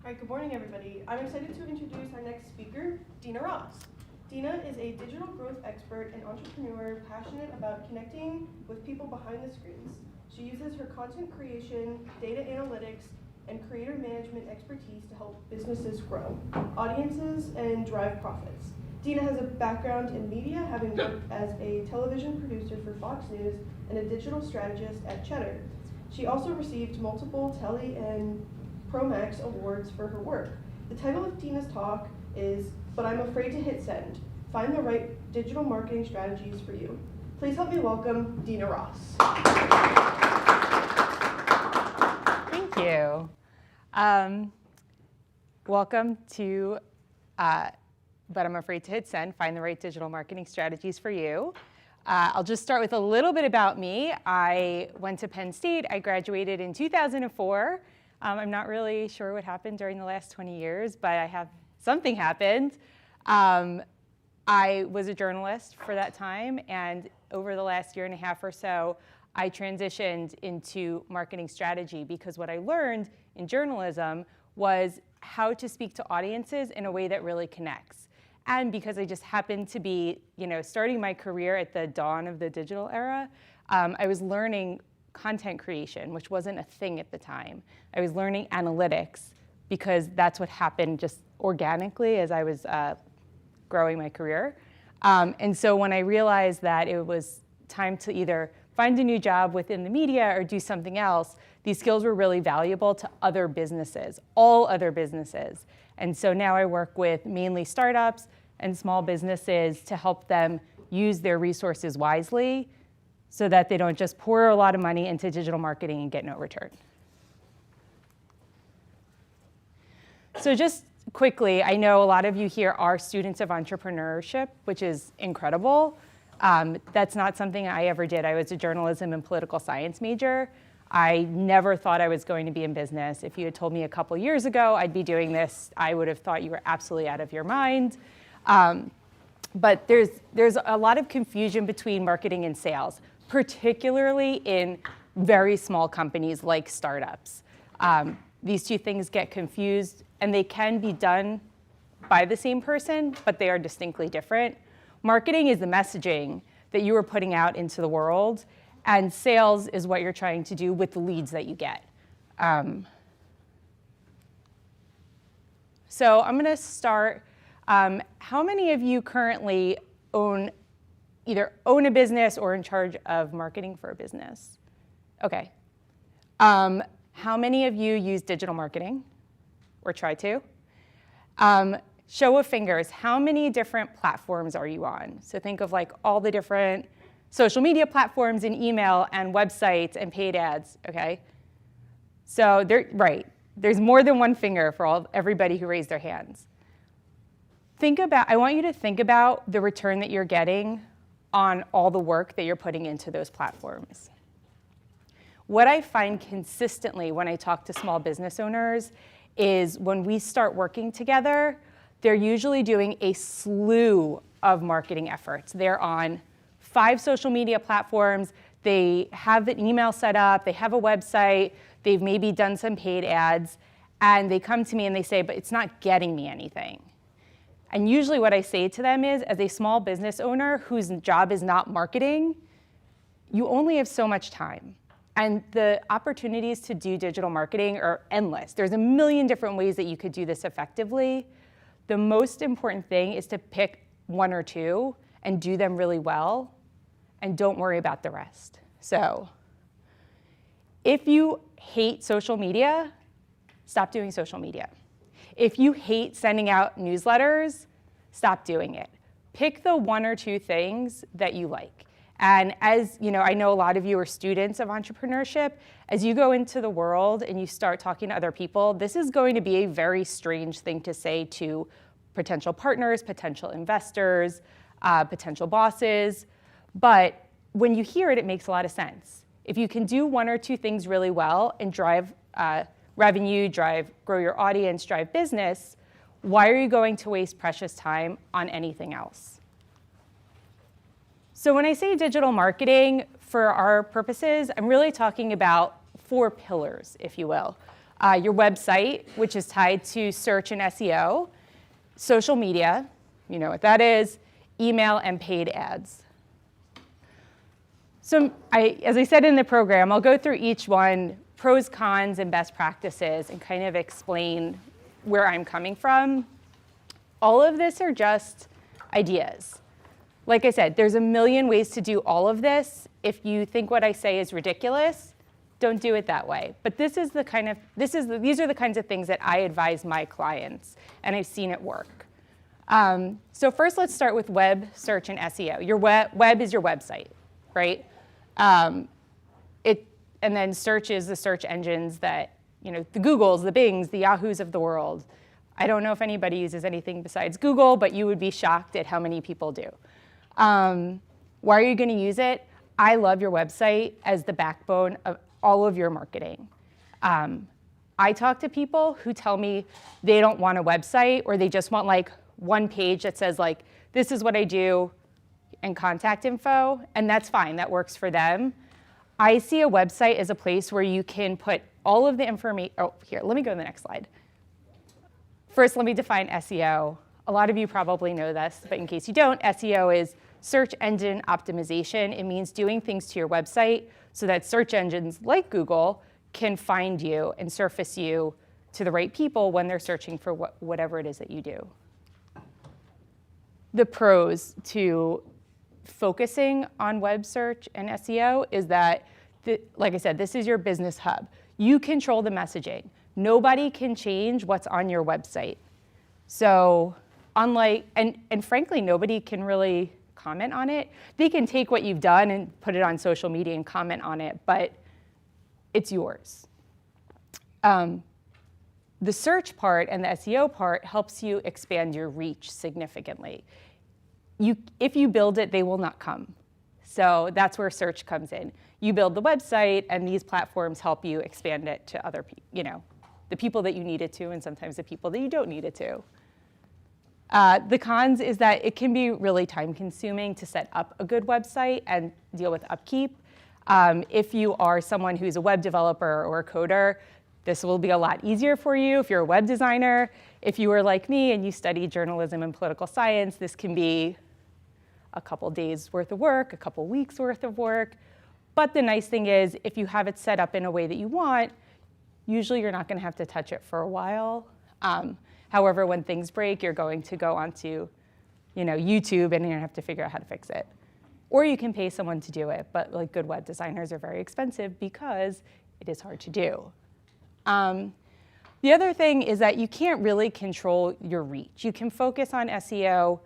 All right, good morning, everybody. I'm excited to introduce our next speaker, Dina Ross. Dina is a digital growth expert and entrepreneur passionate about connecting with people behind the screens. She uses her content creation, data analytics, and creator management expertise to help businesses grow audiences and drive profits. Dina has a background in media, having worked as a television producer for Fox News and a digital strategist at Cheddar. She also received multiple Telly and Promax awards for her work. The title of Dina's talk is "But I'm Afraid to Hit Send. Find the Right Digital Marketing Strategies for You." Please help me welcome Dina Ross. Thank you. Welcome to But I'm Afraid to Hit Send. Find the Right Digital Marketing Strategies for You. I'll just start with a little bit about me. I went to Penn State. I graduated in 2004. I'm not really sure what happened during the last 20 years, but something happened. I was a journalist for that time, and over the last year and a half or so, I transitioned into marketing strategy because what I learned in journalism was how to speak to audiences in a way that really connects. And because I just happened to be, starting my career at the dawn of the digital era, I was learning content creation, which wasn't a thing at the time. I was learning analytics because that's what happened just organically as I was growing my career. And so when I realized that it was time to either find a new job within the media or do something else, these skills were really valuable to other businesses, all other businesses. And so now I work with mainly startups and small businesses to help them use their resources wisely so that they don't just pour a lot of money into digital marketing and get no return. So just quickly, I know a lot of you here are students of entrepreneurship, which is incredible. That's not something I ever did. I was a journalism and political science major. I never thought I was going to be in business. If you had told me a couple years ago I'd be doing this, I would have thought you were absolutely out of your mind. But there's a lot of confusion between marketing and sales, particularly in very small companies like startups. These two things get confused, and they can be done by the same person, but they are distinctly different. Marketing is the messaging that you are putting out into the world, and sales is what you're trying to do with the leads that you get. So I'm going to start. How many of you currently either own a business or in charge of marketing for a business? Okay. How many of you use digital marketing or try to? Show of fingers, how many different platforms are you on? So think of like all the different social media platforms and email and websites and paid ads, okay? So there's more than one finger for everybody who raised their hands. I want you to think about the return that you're getting on all the work that you're putting into those platforms. What I find consistently when I talk to small business owners is when we start working together, they're usually doing a slew of marketing efforts. They're on 5 social media platforms, they have an email set up, they have a website, they've maybe done some paid ads, and they come to me and they say, but it's not getting me anything. And usually what I say to them is, as a small business owner whose job is not marketing, you only have so much time. And the opportunities to do digital marketing are endless. There's a million different ways that you could do this effectively. The most important thing is to pick 1 or 2 and do them really well, and don't worry about the rest. So if you hate social media, stop doing social media. If you hate sending out newsletters, stop doing it. Pick the 1 or 2 things that you like. And as you know, I know a lot of you are students of entrepreneurship. As you go into the world and you start talking to other people, this is going to be a very strange thing to say to potential partners, potential investors, potential bosses. But when you hear it, it makes a lot of sense. If you can do 1 or 2 things really well and drive revenue, grow your audience, drive business, why are you going to waste precious time on anything else? So when I say digital marketing, for our purposes, I'm really talking about 4 pillars, if you will. your website, which is tied to search and SEO, social media, you know what that is, email, and paid ads. So as I said in the program, I'll go through each one, pros, cons, and best practices, and kind of explain where I'm coming from. All of this are just ideas. Like I said, there's a million ways to do all of this. If you think what I say is ridiculous, don't do it that way. But these are the kinds of things that I advise my clients, and I've seen it work. So first, let's start with web search and SEO. Your web is your website, right? And then search is the search engines that, you know, the Googles, the Bings, the Yahoos of the world. I don't know if anybody uses anything besides Google, but you would be shocked at how many people do. Why are you going to use it? I love your website as the backbone of all of your marketing. I talk to people who tell me they don't want a website, or they just want like one page that says like, this is what I do and contact info, and that's fine, that works for them. I see a website as a place where you can put all of the information. Oh, here, let me go to the next slide. First, let me define SEO. A lot of you probably know this, but in case you don't, SEO is search engine optimization. It means doing things to your website so that search engines like Google can find you and surface you to the right people when they're searching for whatever it is that you do. The pros to focusing on web search and SEO is that, like I said, this is your business hub. You control the messaging. Nobody can change what's on your website. So unlike, and frankly, nobody can really comment on it. They can take what you've done and put it on social media and comment on it, but it's yours. The search part and the SEO part helps you expand your reach significantly. If you build it, they will not come. So that's where search comes in. You build the website, and these platforms help you expand it to other people, you know, the people that you need it to, and sometimes the people that you don't need it to. The cons is that it can be really time-consuming to set up a good website and deal with upkeep. If you are someone who's a web developer or a coder, this will be a lot easier for you. If you're a web designer, if you are like me and you study journalism and political science, this can be a couple days worth of work, a couple weeks worth of work. But the nice thing is, if you have it set up in a way that you want, usually you're not going to have to touch it for a while. However, when things break, you're going to go onto, you know, YouTube, and you're going to have to figure out how to fix it. Or you can pay someone to do it, but like good web designers are very expensive because it is hard to do. The other thing is that you can't really control your reach. You can focus on SEO,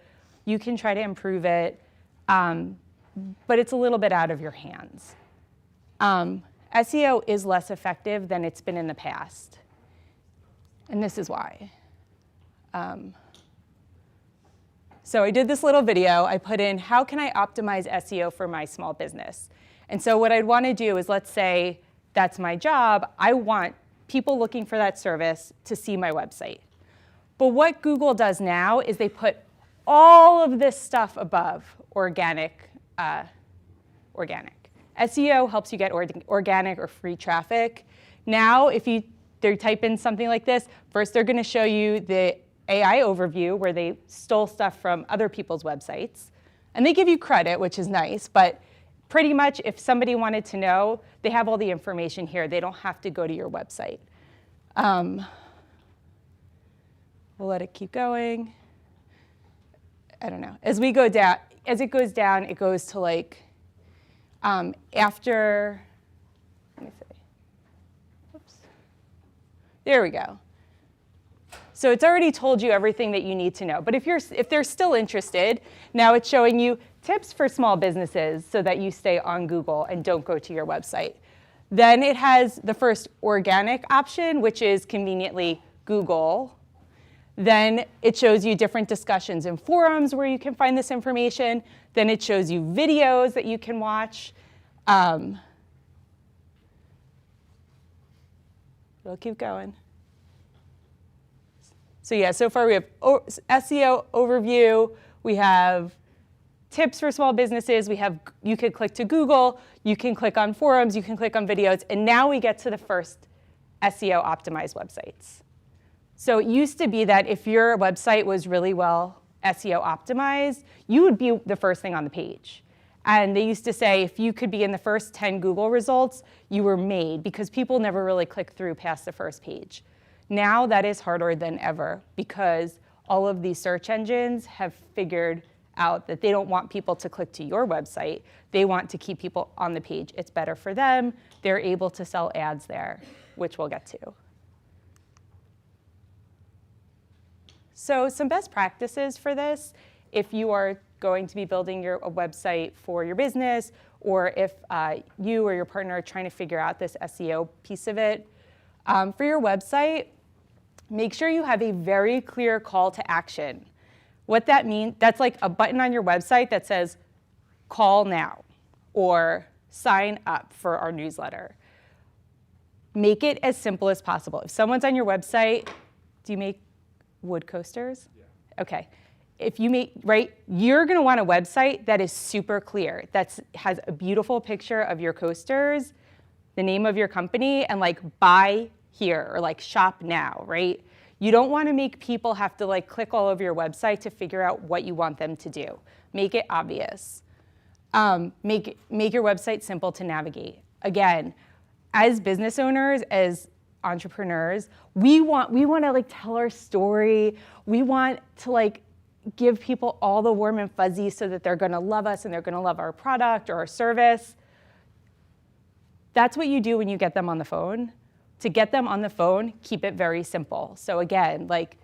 you can try to improve it, but it's a little bit out of your hands. SEO is less effective than it's been in the past, and this is why. So I did this little video. I put in, how can I optimize SEO for my small business? And so what I'd want to do is, let's say that's my job. I want people looking for that service to see my website. But what Google does now is they put all of this stuff above organic. SEO helps you get organic or free traffic. Now, if they type in something like this, first they're going to show you the AI overview where they stole stuff from other people's websites. And they give you credit, which is nice, but pretty much if somebody wanted to know, they have all the information here. They don't have to go to your website. We'll let it keep going. I don't know. As it goes down, it goes to like, after, let me see. Whoops. There we go. So it's already told you everything that you need to know. But if they're still interested, now it's showing you tips for small businesses so that you stay on Google and don't go to your website. Then it has the first organic option, which is conveniently Google. Then it shows you different discussions and forums where you can find this information. Then it shows you videos that you can watch. We'll keep going. So yeah, so far we have SEO overview, we have tips for small businesses, you could click to Google, you can click on forums, you can click on videos, and now we get to the first SEO optimized websites. So it used to be that if your website was really well SEO optimized, you would be the first thing on the page. And they used to say if you could be in the first 10 Google results, you were made, because people never really click through past the first page. Now that is harder than ever, because all of these search engines have figured out that they don't want people to click to your website. They want to keep people on the page. It's better for them. They're able to sell ads there, which we'll get to. So some best practices for this, if you are going to be building a website for your business, or if you or your partner are trying to figure out this SEO piece of it. For your website, make sure you have a very clear call to action. What that means, that's like a button on your website that says, call now, or sign up for our newsletter. Make it as simple as possible. If someone's on your website, do you make wood coasters? Yeah. Okay. If you make, right, you're gonna want a website that is super clear, that has a beautiful picture of your coasters, the name of your company, and like buy here, or like shop now, right? You don't wanna make people have to like click all over your website to figure out what you want them to do. Make it obvious. Make your website simple to navigate. Again, as business owners, as entrepreneurs, we want to like tell our story. We want to like give people all the warm and fuzzy so that they're gonna love us and they're gonna love our product or our service. That's what you do when you get them on the phone. To get them on the phone, keep it very simple. So again, like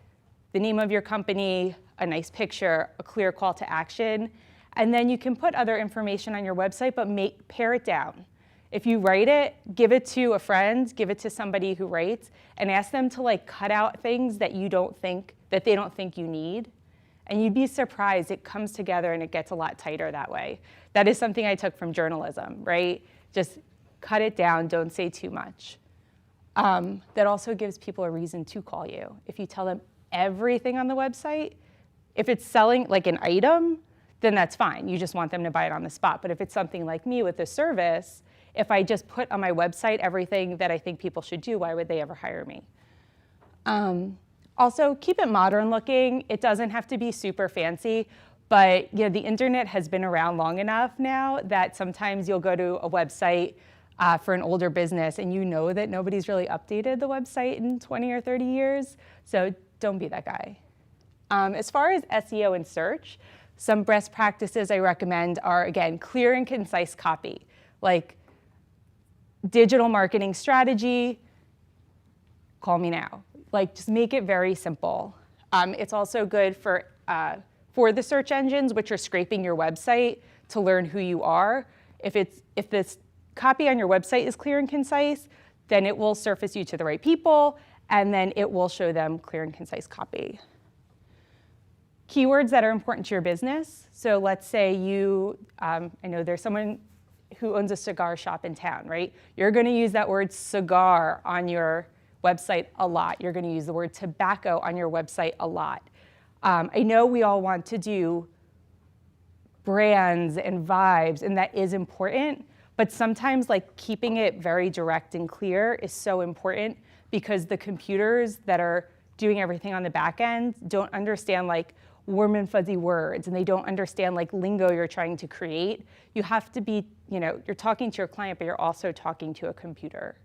the name of your company, a nice picture, a clear call to action, and then you can put other information on your website, but pare it down. If you write it, give it to a friend, give it to somebody who writes, and ask them to like cut out things that they don't think you need. And you'd be surprised, it comes together and it gets a lot tighter that way. That is something I took from journalism, right? Just cut it down, don't say too much. That also gives people a reason to call you. If you tell them everything on the website, if it's selling like an item, then that's fine. You just want them to buy it on the spot. But if it's something like me with a service, if I just put on my website everything that I think people should do, why would they ever hire me? Also, keep it modern looking. It doesn't have to be super fancy, but the internet has been around long enough now that sometimes you'll go to a website for an older business and you know that nobody's really updated the website in 20 or 30 years, so don't be that guy. As far as SEO and search, some best practices I recommend are, again, clear and concise copy, like digital marketing strategy, call me now. Like, just make it very simple. It's also good for the search engines, which are scraping your website to learn who you are. If this copy on your website is clear and concise, then it will surface you to the right people, and then it will show them clear and concise copy. Keywords that are important to your business. So let's say I know there's someone who owns a cigar shop in town, right? You're gonna use that word cigar on your website a lot. You're gonna use the word tobacco on your website a lot. I know we all want to do brands and vibes, and that is important, but sometimes like keeping it very direct and clear is so important, because the computers that are doing everything on the back end don't understand like warm and fuzzy words, and they don't understand like lingo you're trying to create. You have to be, you're talking to your client, but you're also talking to a computer.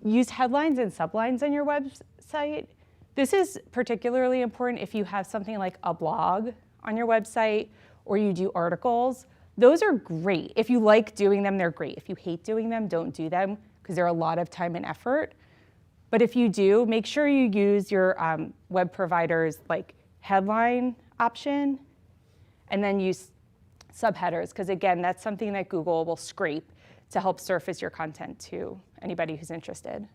Use headlines and sublines on your website. This is particularly important if you have something like a blog on your website or you do articles. Those are great. If you like doing them, they're great. If you hate doing them, don't do them, because they're a lot of time and effort. But if you do, make sure you use your web provider's like headline option, and then use subheaders, because again, that's something that Google will scrape to help surface your content to anybody who's interested.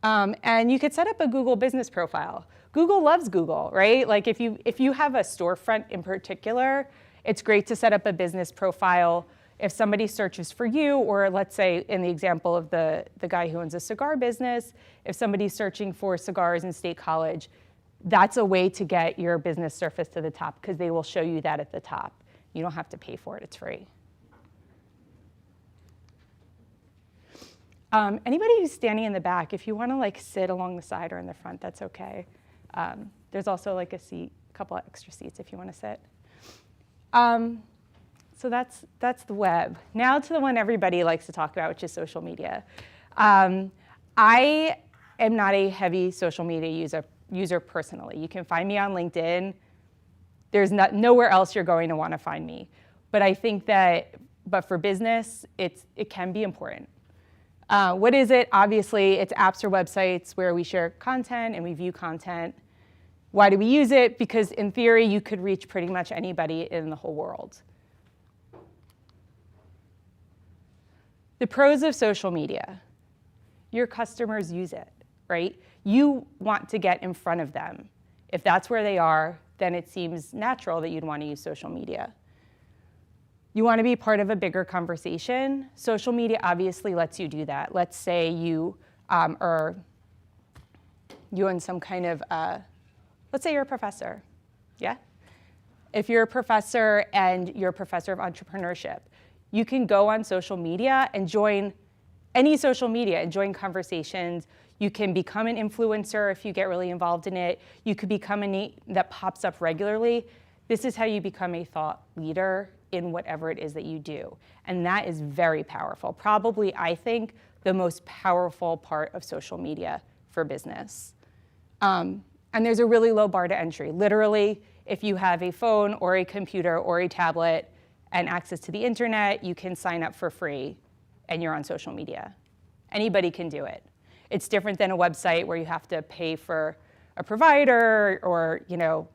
And you could set up a Google business profile. Google loves Google, right? Like if you have a storefront in particular, it's great to set up a business profile. If somebody searches for you, or let's say in the example of the guy who owns a cigar business, if somebody's searching for cigars in State College, that's a way to get your business surfaced to the top, because they will show you that at the top. You don't have to pay for it, it's free. Anybody who's standing in the back, if you want to like sit along the side or in the front, that's okay. There's also like a couple of extra seats if you want to sit. So that's the web. Now to the one everybody likes to talk about, which is social media. I am not a heavy social media user personally. You can find me on LinkedIn. There's nowhere else you're going to want to find me. But I think but for business, it can be important. What is it? Obviously, it's apps or websites where we share content and we view content. Why do we use it? Because in theory, you could reach pretty much anybody in the whole world. The pros of social media. Your customers use it, right? You want to get in front of them. If that's where they are, then it seems natural that you'd want to use social media. You want to be part of a bigger conversation. Social media obviously lets you do that. Let's say you own some kind of, let's say you're a professor, yeah? If you're a professor and you're a professor of entrepreneurship, you can go on social media and join any social media and join conversations. You can become an influencer if you get really involved in it. You could become a name that pops up regularly. This is how you become a thought leader in whatever it is that you do. And that is very powerful. Probably, I think, the most powerful part of social media for business. And there's a really low bar to entry. Literally, if you have a phone or a computer or a tablet and access to the internet, you can sign up for free and you're on social media. Anybody can do it. It's different than a website where you have to pay for a provider or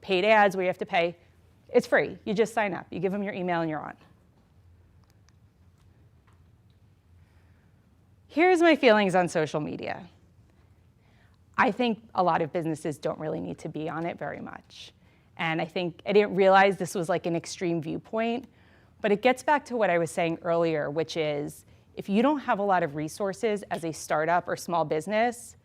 paid ads where you have to pay. It's free. You just sign up. You give them your email and you're on. Here's my feelings on social media. I think a lot of businesses don't really need to be on it very much. And I didn't realize this was like an extreme viewpoint, but it gets back to what I was saying earlier, which is if you don't have a lot of resources as a startup or small business,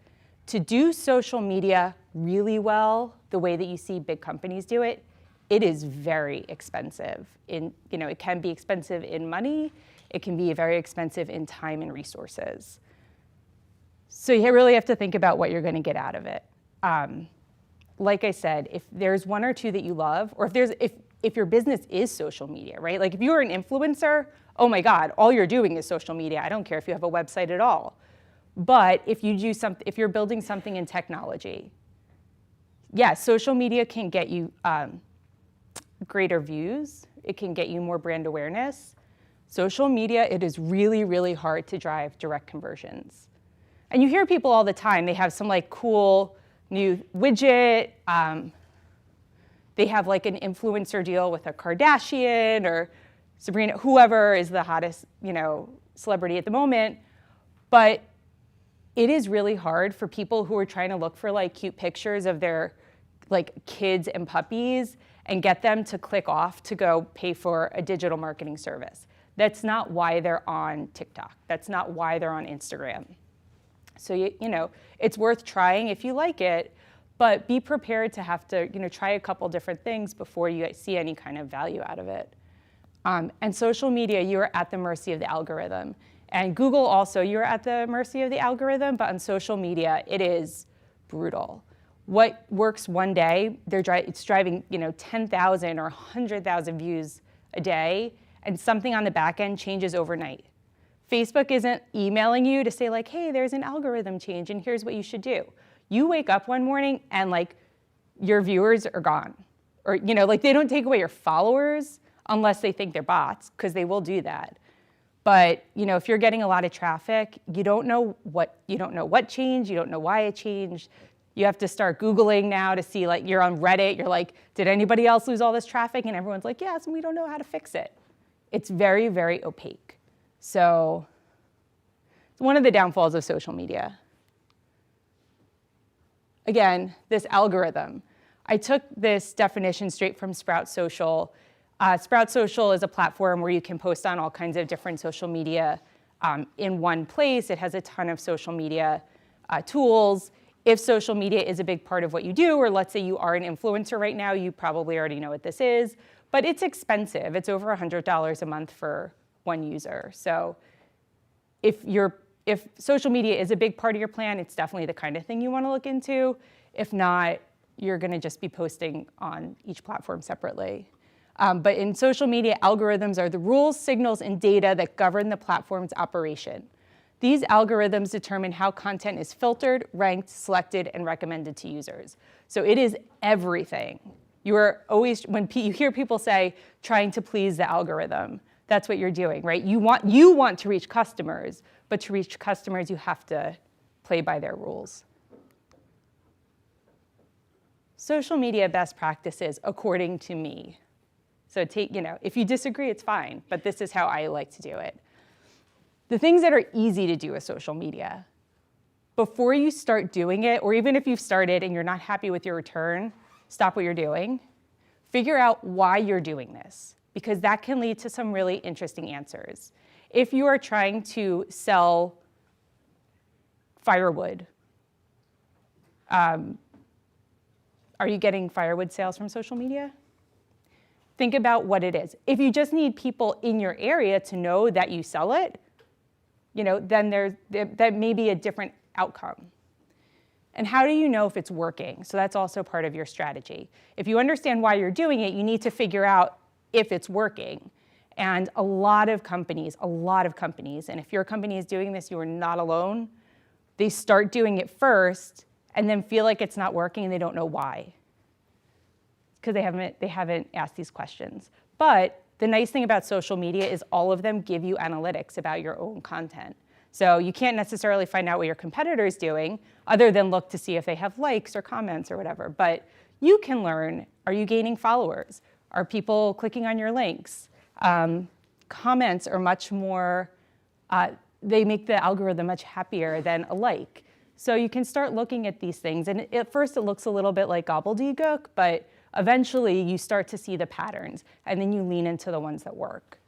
to do social media really well, the way that you see big companies do it, it is very expensive. It can be expensive in money. It can be very expensive in time and resources. So you really have to think about what you're going to get out of it. Like I said, if there's one or two that you love, or if your business is social media, right? Like if you're an influencer, oh my God, all you're doing is social media. I don't care if you have a website at all. But if you're building something in technology, yes, social media can get you greater views. It can get you more brand awareness. Social media, it is really, really hard to drive direct conversions. And you hear people all the time, they have some like cool new widget. They have like an influencer deal with a Kardashian or Sabrina, whoever is the hottest, celebrity at the moment. But it is really hard for people who are trying to look for like cute pictures of their like kids and puppies and get them to click off to go pay for a digital marketing service. That's not why they're on TikTok. That's not why they're on Instagram. So, it's worth trying if you like it, but be prepared to have to, try a couple different things before you see any kind of value out of it. And social media, you are at the mercy of the algorithm. And Google also, you're at the mercy of the algorithm, but on social media, it is brutal. What works one day, it's driving 10,000 or 100,000 views a day, and something on the back end changes overnight. Facebook isn't emailing you to say like, hey, there's an algorithm change and here's what you should do. You wake up one morning and like your viewers are gone. Or they don't take away your followers unless they think they're bots, because they will do that. But if you're getting a lot of traffic, you don't know what changed, you don't know why it changed. You have to start Googling now to see, like, you're on Reddit, you're like, did anybody else lose all this traffic? And everyone's like, yes, and we don't know how to fix it. It's very, very opaque. So it's one of the downfalls of social media. Again, this algorithm. I took this definition straight from Sprout Social. Sprout Social is a platform where you can post on all kinds of different social media in one place. It has a ton of social media tools. If social media is a big part of what you do, or let's say you are an influencer right now, you probably already know what this is, but it's expensive. It's over $100 a month for one user. So if if social media is a big part of your plan, it's definitely the kind of thing you want to look into. If not, you're going to just be posting on each platform separately. But in social media, algorithms are the rules, signals, and data that govern the platform's operation. These algorithms determine how content is filtered, ranked, selected, and recommended to users. So it is everything. You are always, when you hear people say, trying to please the algorithm, that's what you're doing, right? You want to reach customers, but to reach customers, you have to play by their rules. Social media best practices, according to me. So if you disagree, it's fine, but this is how I like to do it. The things that are easy to do with social media, before you start doing it, or even if you've started and you're not happy with your return, stop what you're doing. Figure out why you're doing this, because that can lead to some really interesting answers. If you are trying to sell firewood, are you getting firewood sales from social media? Think about what it is. If you just need people in your area to know that you sell it, then that may be a different outcome. And how do you know if it's working? So that's also part of your strategy. If you understand why you're doing it, you need to figure out if it's working. And a lot of companies, and if your company is doing this, you are not alone, they start doing it first and then feel like it's not working and they don't know why. Because they haven't asked these questions. But the nice thing about social media is all of them give you analytics about your own content. So you can't necessarily find out what your competitor is doing other than look to see if they have likes or comments or whatever. But you can learn, are you gaining followers? Are people clicking on your links? Comments are much more, they make the algorithm much happier than a like. So you can start looking at these things. And at first it looks a little bit like gobbledygook, but eventually you start to see the patterns and then you lean into the ones that work.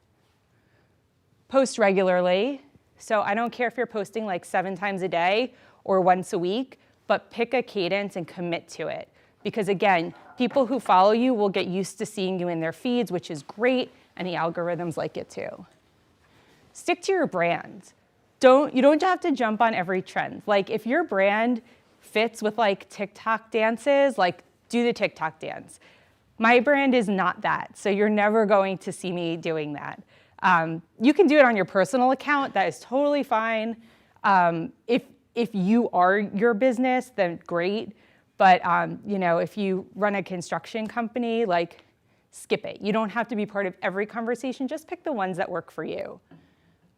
Post regularly. So I don't care if you're posting like 7 times a day or once a week, but pick a cadence and commit to it. Because again, people who follow you will get used to seeing you in their feeds, which is great, and the algorithms like it too. Stick to your brand. You don't have to jump on every trend. Like if your brand fits with like TikTok dances, like do the TikTok dance. My brand is not that, so you're never going to see me doing that. You can do it on your personal account, that is totally fine. If you are your business, then great. But if you run a construction company, like skip it. You don't have to be part of every conversation, just pick the ones that work for you.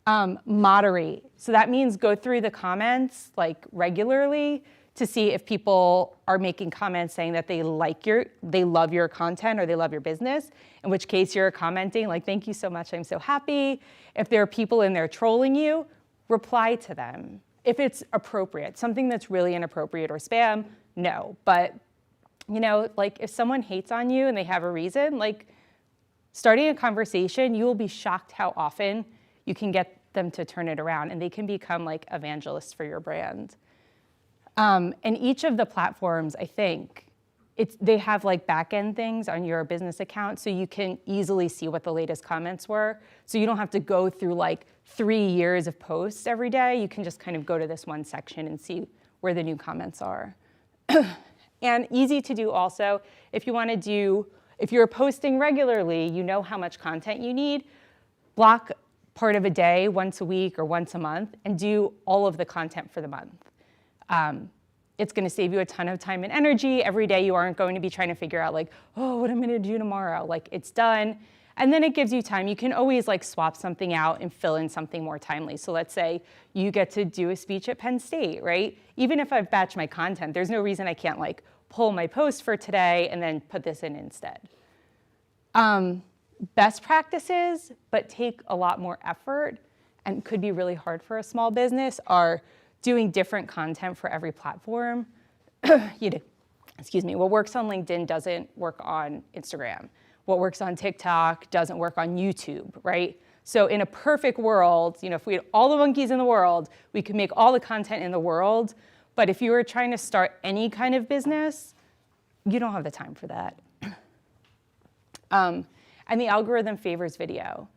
Moderate, so that means go through the comments like regularly to see if people are making comments saying that they love your content or they love your business, in which case you're commenting like, thank you so much, I'm so happy. If there are people in there trolling you, reply to them. If it's appropriate, something that's really inappropriate or spam, no. But like if someone hates on you and they have a reason, like starting a conversation, you will be shocked how often you can get them to turn it around and they can become like evangelists for your brand. And each of the platforms, I think, they have like back-end things on your business account so you can easily see what the latest comments were. So you don't have to go through like 3 years of posts every day. You can just kind of go to this one section and see where the new comments are. And easy to do also, if you're posting regularly, you know how much content you need, block part of a day, once a week or once a month, and do all of the content for the month. It's going to save you a ton of time and energy. Every day you aren't going to be trying to figure out like, oh, what I'm going to do tomorrow. Like it's done. And then it gives you time. You can always like swap something out and fill in something more timely. So let's say you get to do a speech at Penn State, right? Even if I've batched my content, there's no reason I can't like pull my post for today and then put this in instead. Best practices, but take a lot more effort and could be really hard for a small business, are doing different content for every platform. What works on LinkedIn doesn't work on Instagram. What works on TikTok doesn't work on YouTube, right? So in a perfect world, if we had all the monkeys in the world, we could make all the content in the world. But if you were trying to start any kind of business, you don't have the time for that. And the algorithm favors video.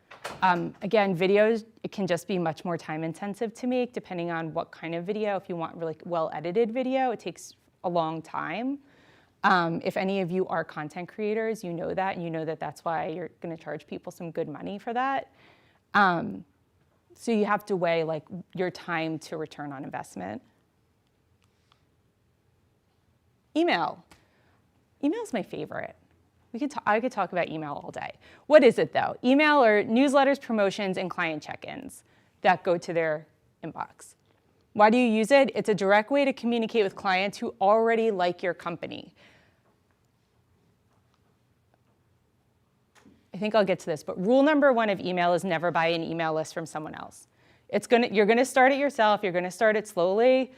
Again, videos, it can just be much more time intensive to make depending on what kind of video. If you want really well edited video, it takes a long time. If any of you are content creators, you know that, and you know that that's why you're gonna charge people some good money for that. So you have to weigh like your time to return on investment. Email. Email is my favorite. I could talk about email all day. What is it though? Email are newsletters, promotions, and client check-ins that go to their inbox. Why do you use it? It's a direct way to communicate with clients who already like your company. I think I'll get to this, but rule number one of email is never buy an email list from someone else. You're gonna start it yourself, you're gonna start it slowly.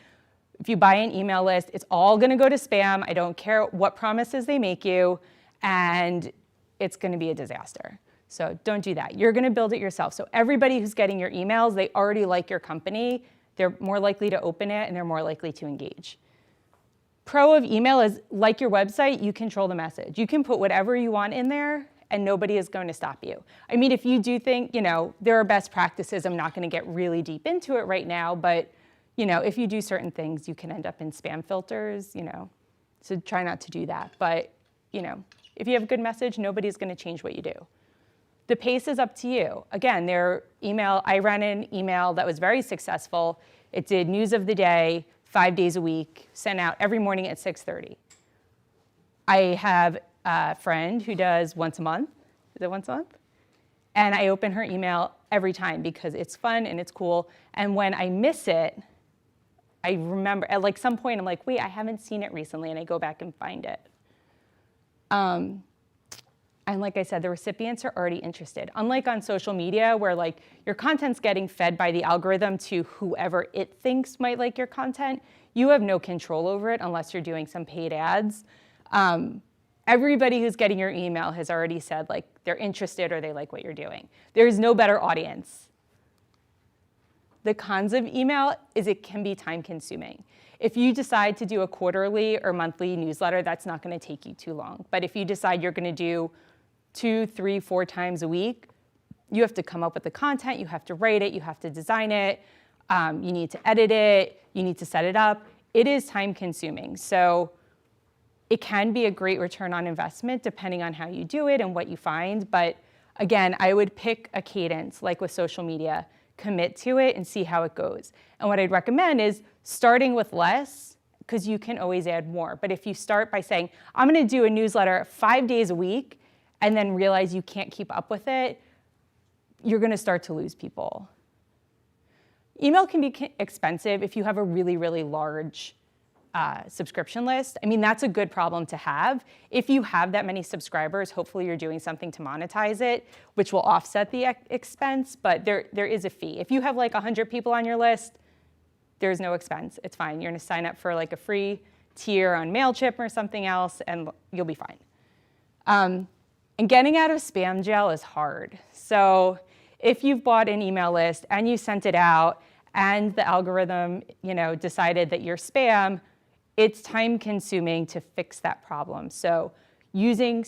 If you buy an email list, it's all gonna go to spam. I don't care what promises they make you, and it's gonna be a disaster. So don't do that. You're gonna build it yourself. So everybody who's getting your emails, they already like your company, they're more likely to open it, and they're more likely to engage. Pro of email is, like your website, you control the message. You can put whatever you want in there, and nobody is going to stop you. I mean, if you do think, there are best practices, I'm not gonna get really deep into it right now, but if you do certain things, you can end up in spam filters, so try not to do that. But, if you have a good message, nobody's gonna change what you do. The pace is up to you. Again, I ran an email that was very successful. It did news of the day, 5 days a week, sent out every morning at 6:30. I have a friend who does once a month. Is it once a month? And I open her email every time because it's fun and it's cool. And when I miss it, I remember at like some point I'm like, wait, I haven't seen it recently, and I go back and find it. And like I said, the recipients are already interested. Unlike on social media where like your content's getting fed by the algorithm to whoever it thinks might like your content, you have no control over it unless you're doing some paid ads. Everybody who's getting your email has already said like they're interested or they like what you're doing. There's no better audience. The cons of email is it can be time consuming. If you decide to do a quarterly or monthly newsletter, that's not gonna take you too long. But if you decide you're gonna do 2, 3, 4 times a week, you have to come up with the content, you have to write it, you have to design it, you need to edit it, you need to set it up. It is time consuming. So it can be a great return on investment depending on how you do it and what you find. But again, I would pick a cadence like with social media, commit to it and see how it goes. And what I'd recommend is starting with less because you can always add more. But if you start by saying, I'm gonna do a newsletter 5 days a week and then realize you can't keep up with it, you're gonna start to lose people. Email can be expensive if you have a really, really large subscription list. I mean, that's a good problem to have. If you have that many subscribers, hopefully you're doing something to monetize it, which will offset the expense, but there is a fee. If you have like 100 people on your list, there's no expense. It's fine. You're gonna sign up for like a free tier on MailChimp or something else, and you'll be fine. And getting out of spam jail is hard. So if you've bought an email list and you sent it out and the algorithm decided that you're spam, it's time consuming to fix that problem. So using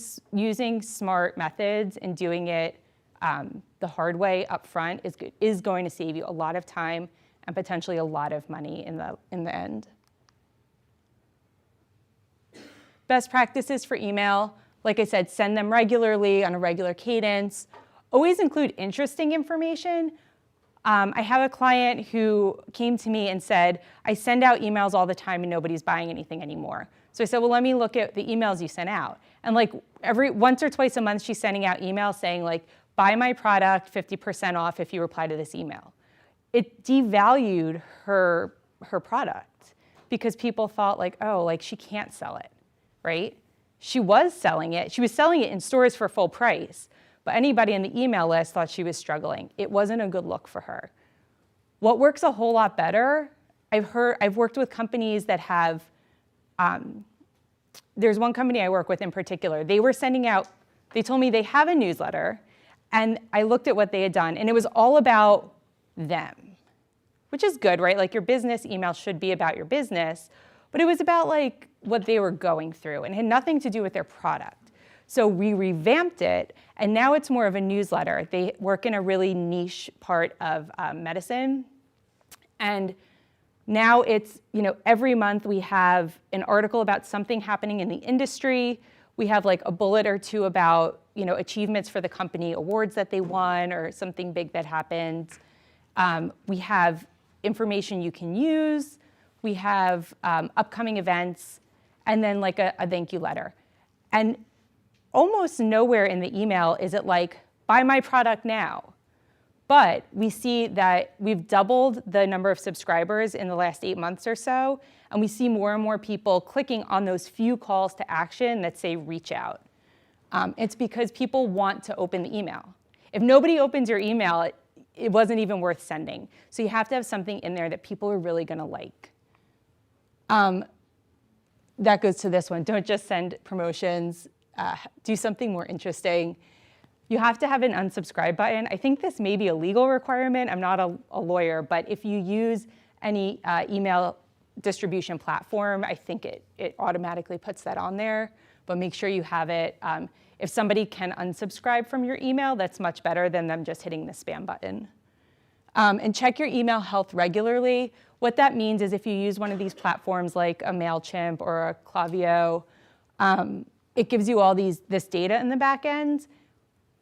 smart methods and doing it the hard way up front is going to save you a lot of time and potentially a lot of money in the end. Best practices for email, like I said, send them regularly on a regular cadence. Always include interesting information. I have a client who came to me and said, I send out emails all the time and nobody's buying anything anymore. So I said, well, let me look at the emails you sent out. And like once or twice a month, she's sending out emails saying like, buy my product, 50% off if you reply to this email. It devalued her product because people thought like, oh, like she can't sell it, right? She was selling it. She was selling it in stores for full price. But anybody in the email list thought she was struggling. It wasn't a good look for her. What works a whole lot better, I've worked with companies that have, there's one company I work with in particular. They were sending out, they told me they have a newsletter, and I looked at what they had done, and it was all about them, which is good, right? Like your business email should be about your business, but it was about like what they were going through and had nothing to do with their product. So we revamped it, and now it's more of a newsletter. They work in a really niche part of medicine. And now it's, every month we have an article about something happening in the industry. We have like a bullet or two about, achievements for the company, awards that they won, or something big that happened. We have information you can use. We have upcoming events, and then like a thank you letter. And almost nowhere in the email is it like, buy my product now. But we see that we've doubled the number of subscribers in the last 8 months or so, and we see more and more people clicking on those few calls to action that say reach out. It's because people want to open the email. If nobody opens your email, it wasn't even worth sending. So you have to have something in there that people are really gonna like. That goes to this one. Don't just send promotions. Do something more interesting. You have to have an unsubscribe button. I think this may be a legal requirement. I'm not a lawyer, but if you use any email distribution platform, I think it automatically puts that on there, but make sure you have it. If somebody can unsubscribe from your email, that's much better than them just hitting the spam button. And check your email health regularly. What that means is if you use one of these platforms like a MailChimp or a Klaviyo, it gives you all this data in the back end.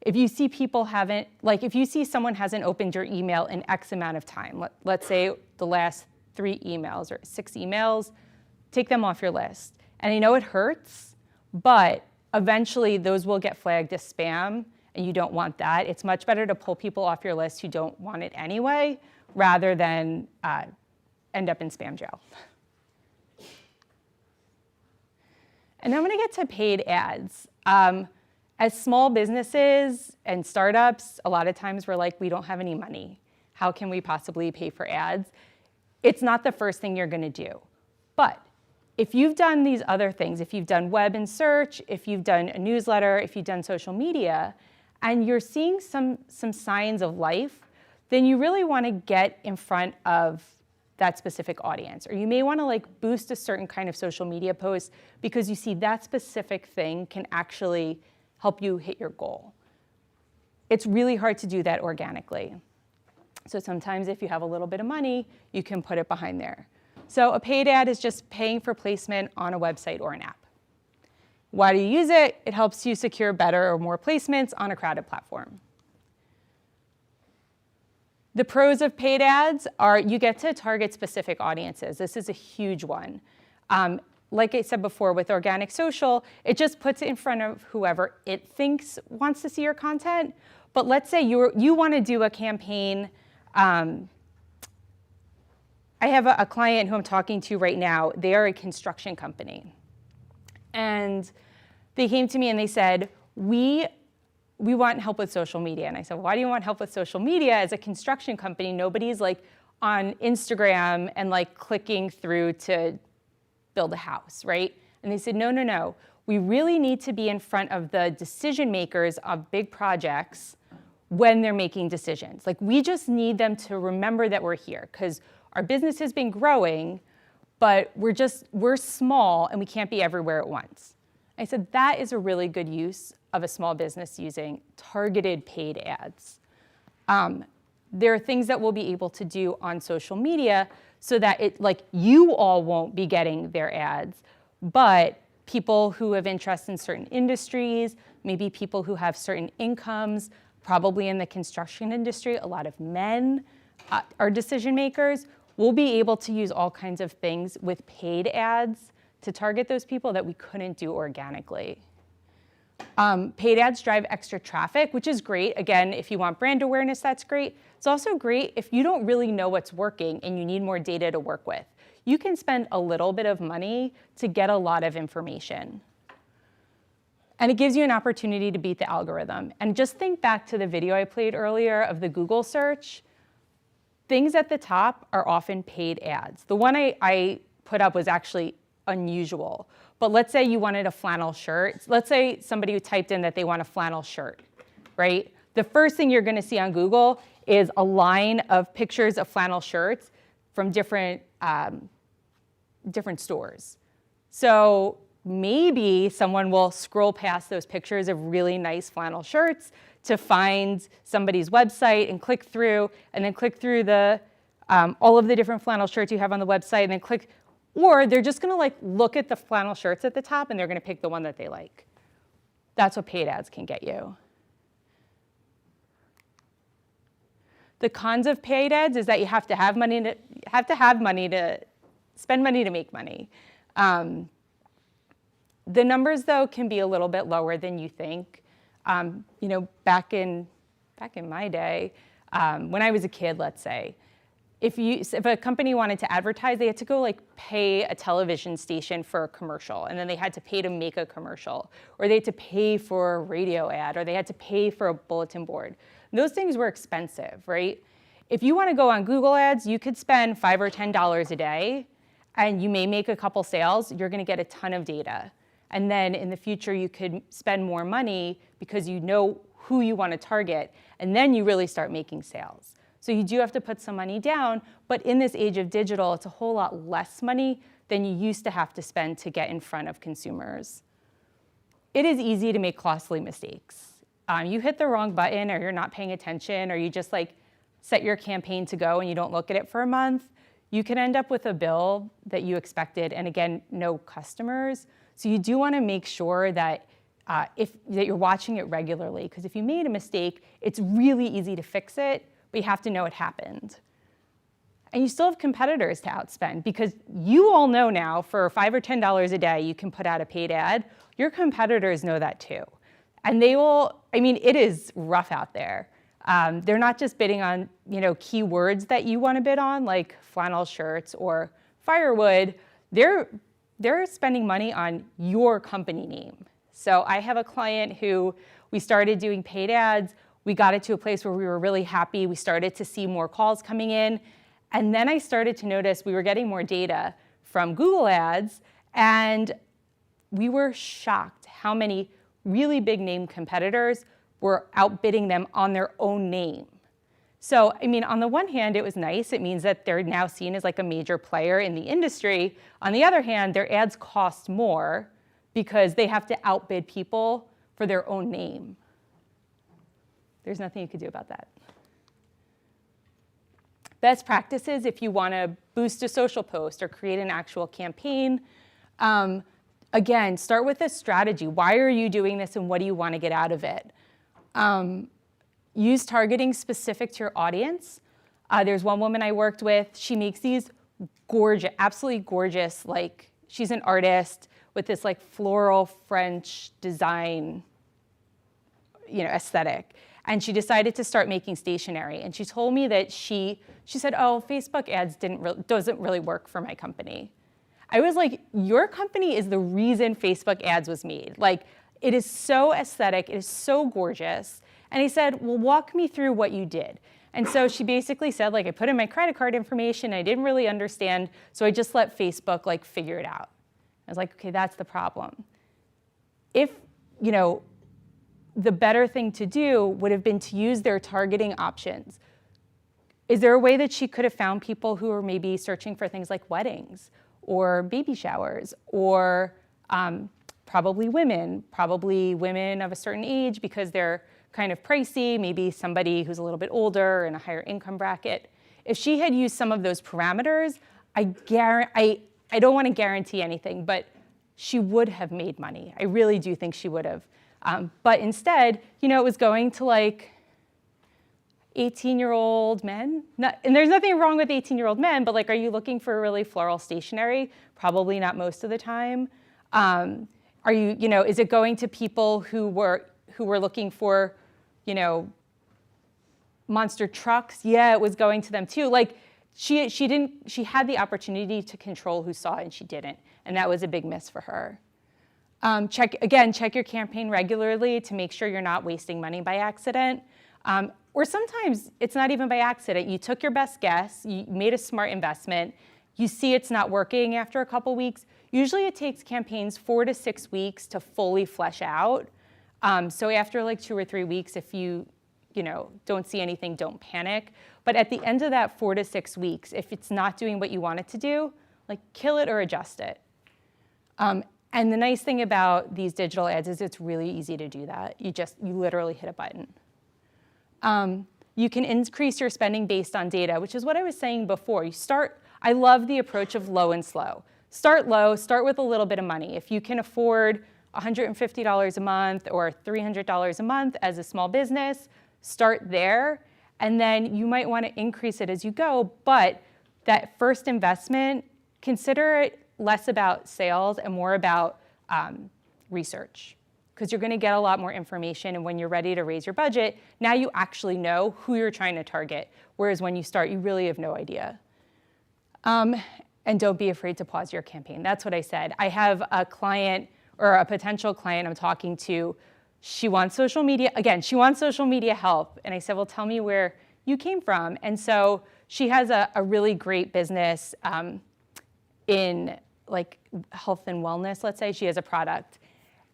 If you see if you see someone hasn't opened your email in X amount of time, let's say the last 3 emails or 6 emails, take them off your list. And I know it hurts, but eventually those will get flagged as spam, and you don't want that. It's much better to pull people off your list who don't want it anyway, rather than end up in spam jail. And I'm gonna get to paid ads. As small businesses and startups, a lot of times we're like, we don't have any money. How can we possibly pay for ads? It's not the first thing you're gonna do. But if you've done these other things, if you've done web and search, if you've done a newsletter, if you've done social media, and you're seeing some signs of life, then you really wanna get in front of that specific audience. Or you may wanna like boost a certain kind of social media post because you see that specific thing can actually help you hit your goal. It's really hard to do that organically. So sometimes if you have a little bit of money, you can put it behind there. So a paid ad is just paying for placement on a website or an app. Why do you use it? It helps you secure better or more placements on a crowded platform. The pros of paid ads are you get to target specific audiences. This is a huge one. Like I said before, with organic social, it just puts it in front of whoever it thinks wants to see your content. But let's say you want to do a campaign. I have a client who I'm talking to right now. They are a construction company. And they came to me and they said, we want help with social media. And I said, why do you want help with social media? As a construction company, nobody's like on Instagram and like clicking through to build a house, right? And they said, no. We really need to be in front of the decision makers of big projects when they're making decisions. Like we just need them to remember that we're here because our business has been growing, but we're small and we can't be everywhere at once. I said, that is a really good use of a small business using targeted paid ads. There are things that we'll be able to do on social media so that you all won't be getting their ads, but people who have interest in certain industries, maybe people who have certain incomes, probably in the construction industry, a lot of men are decision makers. We'll be able to use all kinds of things with paid ads to target those people that we couldn't do organically. Paid ads drive extra traffic, which is great. Again, if you want brand awareness, that's great. It's also great if you don't really know what's working and you need more data to work with. You can spend a little bit of money to get a lot of information. And it gives you an opportunity to beat the algorithm. And just think back to the video I played earlier of the Google search. Things at the top are often paid ads. The one I put up was actually unusual. But let's say you wanted a flannel shirt. Let's say somebody who typed in that they want a flannel shirt, right? The first thing you're gonna see on Google is a line of pictures of flannel shirts from different stores. So maybe someone will scroll past those pictures of really nice flannel shirts to find somebody's website and click through, and then click through the all of the different flannel shirts you have on the website, and then click, or they're just gonna like look at the flannel shirts at the top and they're gonna pick the one that they like. That's what paid ads can get you. The cons of paid ads is that you have to have money to spend money to make money. The numbers though can be a little bit lower than you think. Back in my day, when I was a kid, let's say, if a company wanted to advertise, they had to go like pay a television station for a commercial, and then they had to pay to make a commercial, or they had to pay for a radio ad, or they had to pay for a bulletin board. Those things were expensive, right? If you want to go on Google Ads, you could spend $5 or $10 a day, and you may make a couple sales. You're going to get a ton of data. And then in the future, you could spend more money because you know who you want to target, and then you really start making sales. So you do have to put some money down, but in this age of digital, it's a whole lot less money than you used to have to spend to get in front of consumers. It is easy to make costly mistakes. You hit the wrong button, or you're not paying attention, or you just like set your campaign to go and you don't look at it for a month, you can end up with a bill that you expected, and again, no customers. So you do want to make sure that that you're watching it regularly, because if you made a mistake, it's really easy to fix it, but you have to know it happened. And you still have competitors to outspend, because you all know now for $5 or $10 a day you can put out a paid ad. Your competitors know that too. And they will, it is rough out there. They're not just bidding on keywords that you want to bid on, like flannel shirts or firewood. They're spending money on your company name. So I have a client who we started doing paid ads. We got it to a place where we were really happy. We started to see more calls coming in. And then I started to notice we were getting more data from Google Ads, and we were shocked how many really big name competitors were outbidding them on their own name. So, on the one hand, it was nice. It means that they're now seen as like a major player in the industry. On the other hand, their ads cost more because they have to outbid people for their own name. There's nothing you could do about that. Best practices if you want to boost a social post or create an actual campaign. Again, start with a strategy. Why are you doing this, and what do you want to get out of it? Use targeting specific to your audience. There's one woman I worked with. She makes these gorgeous, absolutely gorgeous, like she's an artist with this like floral French design, aesthetic. And she decided to start making stationery. And she told me that she said, oh, Facebook ads doesn't really work for my company. I was like, your company is the reason Facebook ads was made. Like, it is so aesthetic, it is so gorgeous. And he said, well, walk me through what you did. And so she basically said, like, I put in my credit card information, I didn't really understand, so I just let Facebook like figure it out. I was like, okay, that's the problem. If, the better thing to do would have been to use their targeting options. Is there a way that she could have found people who are maybe searching for things like weddings or baby showers, or probably women of a certain age because they're kind of pricey, maybe somebody who's a little bit older in a higher income bracket? If she had used some of those parameters, I don't want to guarantee anything, but she would have made money. I really do think she would have. But instead, it was going to like 18-year-old men. And there's nothing wrong with 18-year-old men, but like, are you looking for really floral stationery? Probably not most of the time. Are you, is it going to people who were looking for, monster trucks? Yeah, it was going to them too. Like, she had the opportunity to control who saw it, and she didn't. And that was a big miss for her. Check your campaign regularly to make sure you're not wasting money by accident. Or sometimes it's not even by accident. You took your best guess, you made a smart investment, you see it's not working after a couple weeks. Usually it takes campaigns 4 to 6 weeks to fully flesh out. So after like 2 or 3 weeks, if you don't see anything, don't panic. But at the end of that 4 to 6 weeks, if it's not doing what you want it to do, like kill it or adjust it. And the nice thing about these digital ads is it's really easy to do that. You literally hit a button. You can increase your spending based on data, which is what I was saying before. I love the approach of low and slow. Start low, start with a little bit of money. If you can afford $150 a month or $300 a month as a small business, start there. And then you might want to increase it as you go, but that first investment, consider it less about sales and more about research, because you're going to get a lot more information, and when you're ready to raise your budget, now you actually know who you're trying to target, whereas when you start, you really have no idea. And don't be afraid to pause your campaign. That's what I said. I have a client or a potential client I'm talking to. She wants social media, again, she wants social media help. And I said, well, tell me where you came from. And so she has a really great business in like health and wellness, let's say. She has a product.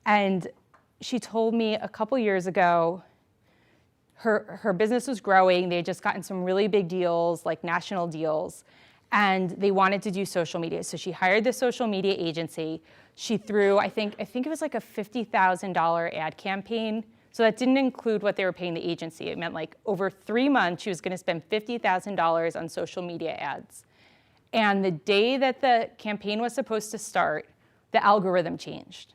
And she told me a couple years ago, her business was growing. They had just gotten some really big deals, like national deals, and they wanted to do social media. So she hired the social media agency. She threw, I think it was like a $50,000 ad campaign. So that didn't include what they were paying the agency. It meant like over 3 months, she was gonna spend $50,000 on social media ads. And the day that the campaign was supposed to start, the algorithm changed,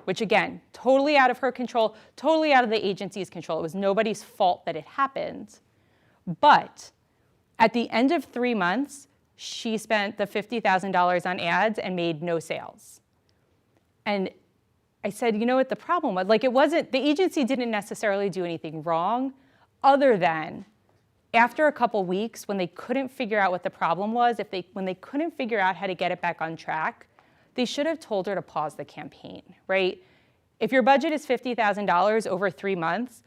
which again, totally out of her control, totally out of the agency's control. It was nobody's fault that it happened. But at the end of 3 months, she spent the $50,000 on ads and made no sales. And I said, you know what the problem was? Like, it wasn't, the agency didn't necessarily do anything wrong, other than after a couple weeks, when they couldn't figure out what the problem was, when they couldn't figure out how to get it back on track, they should have told her to pause the campaign, right? If your budget is $50,000 over 3 months,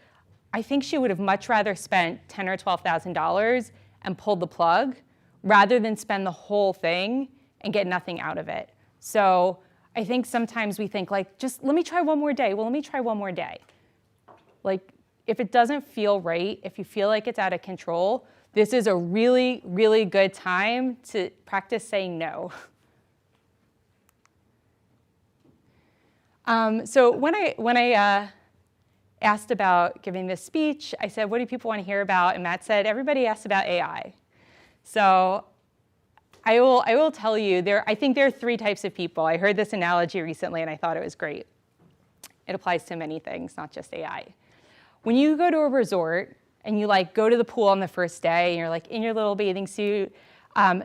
I think she would have much rather spent $10,000 or $12,000 and pulled the plug rather than spend the whole thing and get nothing out of it. So I think sometimes we think like, just let me try one more day. Well, let me try one more day. Like, if it doesn't feel right, if you feel like it's out of control, this is a really, really good time to practice saying no. So when I asked about giving this speech, I said, what do people want to hear about? And Matt said, everybody asked about AI. So I will tell you, I think there are 3 types of people. I heard this analogy recently, and I thought it was great. It applies to many things, not just AI. When you go to a resort and you like go to the pool on the first day and you're like in your little bathing suit,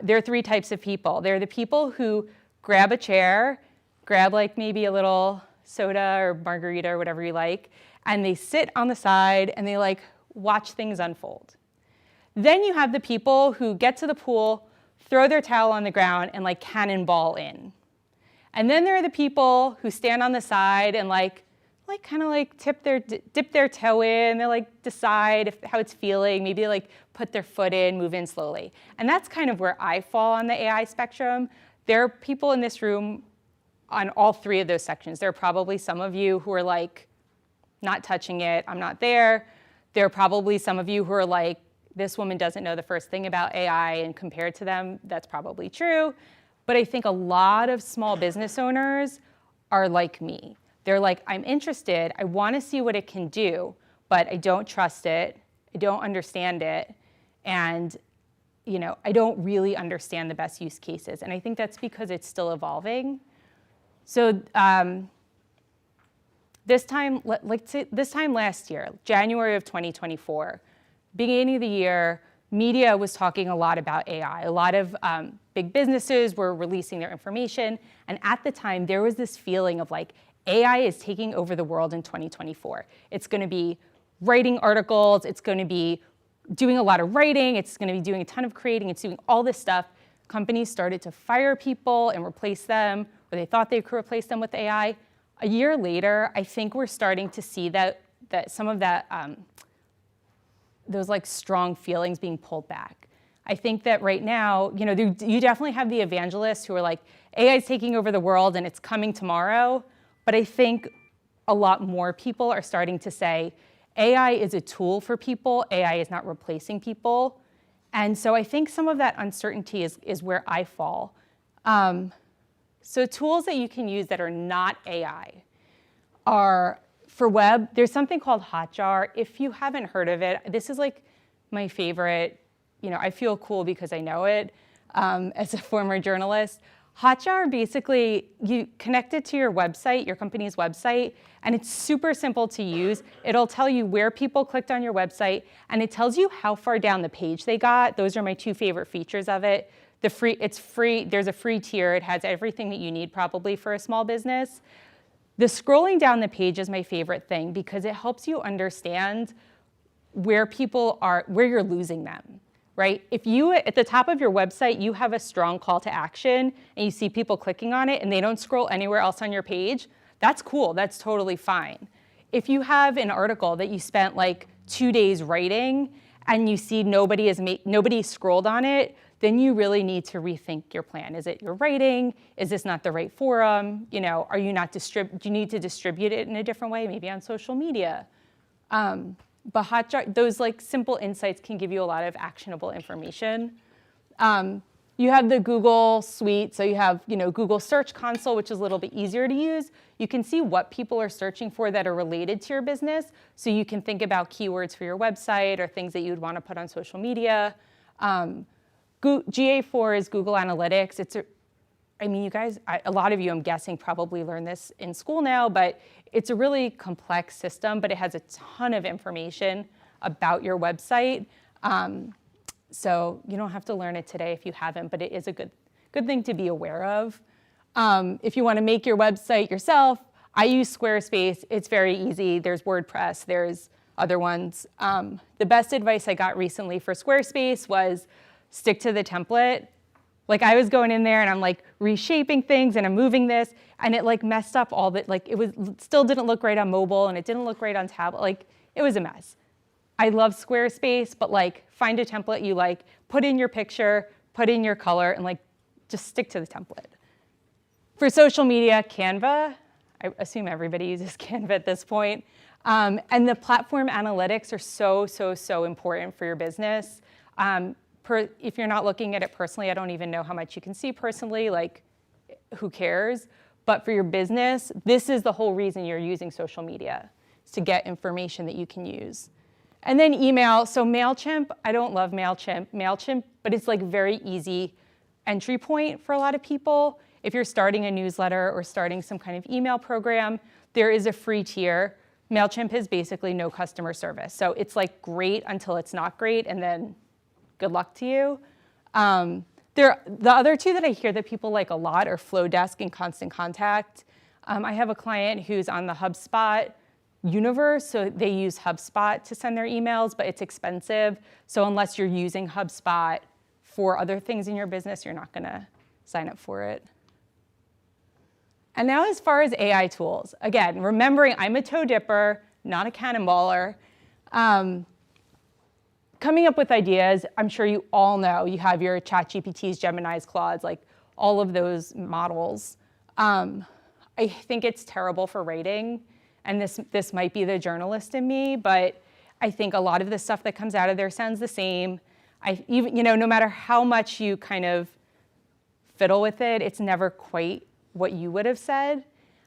there are 3 types of people. There are the people who grab a chair, grab like maybe a little soda or margarita or whatever you like, and they sit on the side and they like watch things unfold. Then you have the people who get to the pool, throw their towel on the ground, and like cannonball in. And then there are the people who stand on the side and kind of like dip their toe in. They like decide how it's feeling. Maybe like put their foot in, move in slowly. And that's kind of where I fall on the AI spectrum. There are people in this room on all 3 of those sections. There are probably some of you who are like, not touching it, I'm not there. There are probably some of you who are like, this woman doesn't know the first thing about AI, and compared to them, that's probably true. But I think a lot of small business owners are like me. They're like, I'm interested, I want to see what it can do, but I don't trust it, I don't understand it, and I don't really understand the best use cases. And I think that's because it's still evolving. So this time last year, January of 2024, beginning of the year, media was talking a lot about AI. A lot of big businesses were releasing their information. And at the time, there was this feeling of like, AI is taking over the world in 2024. It's going to be writing articles. It's going to be doing a lot of writing. It's going to be doing a ton of creating. It's doing all this stuff. Companies started to fire people and replace them, or they thought they could replace them with AI. A year later, I think we're starting to see that some of that, those like strong feelings being pulled back. I think that right now, you definitely have the evangelists who are like, AI is taking over the world and it's coming tomorrow. But I think a lot more people are starting to say, AI is a tool for people, AI is not replacing people. And so I think some of that uncertainty is where I fall. So tools that you can use that are not AI are, for web, there's something called Hotjar. If you haven't heard of it, this is like my favorite. I feel cool because I know it as a former journalist. Hotjar, basically, you connect it to your website, your company's website, and it's super simple to use. It'll tell you where people clicked on your website, and it tells you how far down the page they got. Those are my two favorite features of it. It's free. There's a free tier. It has everything that you need probably for a small business. The scrolling down the page is my favorite thing because it helps you understand where people are, where you're losing them. Right? If you, at the top of your website, you have a strong call to action and you see people clicking on it and they don't scroll anywhere else on your page, that's cool, that's totally fine. If you have an article that you spent like 2 days writing and you see nobody scrolled on it, then you really need to rethink your plan. Is it your writing? Is this not the right forum? Are you not do you need to distribute it in a different way, maybe on social media? But Hotjar, those like simple insights can give you a lot of actionable information. You have the Google suite, so you have Google Search Console, which is a little bit easier to use. You can see what people are searching for that are related to your business, so you can think about keywords for your website or things that you'd want to put on social media. GA4 is Google Analytics. You guys, a lot of you, I'm guessing, probably learned this in school now, but it's a really complex system, but it has a ton of information about your website. So you don't have to learn it today if you haven't, but it is a good thing to be aware of. If you want to make your website yourself, I use Squarespace. It's very easy. There's WordPress. There's other ones. The best advice I got recently for Squarespace was stick to the template. Like I was going in there and I'm like reshaping things and I'm moving this and it like messed up all that, like still didn't look right on mobile and it didn't look right on tablet. Like it was a mess. I love Squarespace, but like find a template you like, put in your picture, put in your color and like just stick to the template. For social media, Canva, I assume everybody uses Canva at this point. And the platform analytics are so important for your business. If you're not looking at it personally, I don't even know how much you can see personally, like who cares? But for your business, this is the whole reason you're using social media, is to get information that you can use. And then email, so MailChimp, I don't love MailChimp, but it's like very easy entry point for a lot of people. If you're starting a newsletter or starting some kind of email program, there is a free tier. MailChimp has basically no customer service. So it's like great until it's not great, and then good luck to you. The other two that I hear that people like a lot are Flowdesk and Constant Contact. I have a client who's on the HubSpot universe, so they use HubSpot to send their emails, but it's expensive. So unless you're using HubSpot for other things in your business, you're not gonna sign up for it. And now as far as AI tools, again, remembering I'm a toe dipper, not a cannonballer. Coming up with ideas, I'm sure you all know, you have your ChatGPTs, Geminis, Claudes, like all of those models. I think it's terrible for writing, and this might be the journalist in me, but I think a lot of the stuff that comes out of there sounds the same. No matter how much you kind of fiddle with it, it's never quite what you would have said.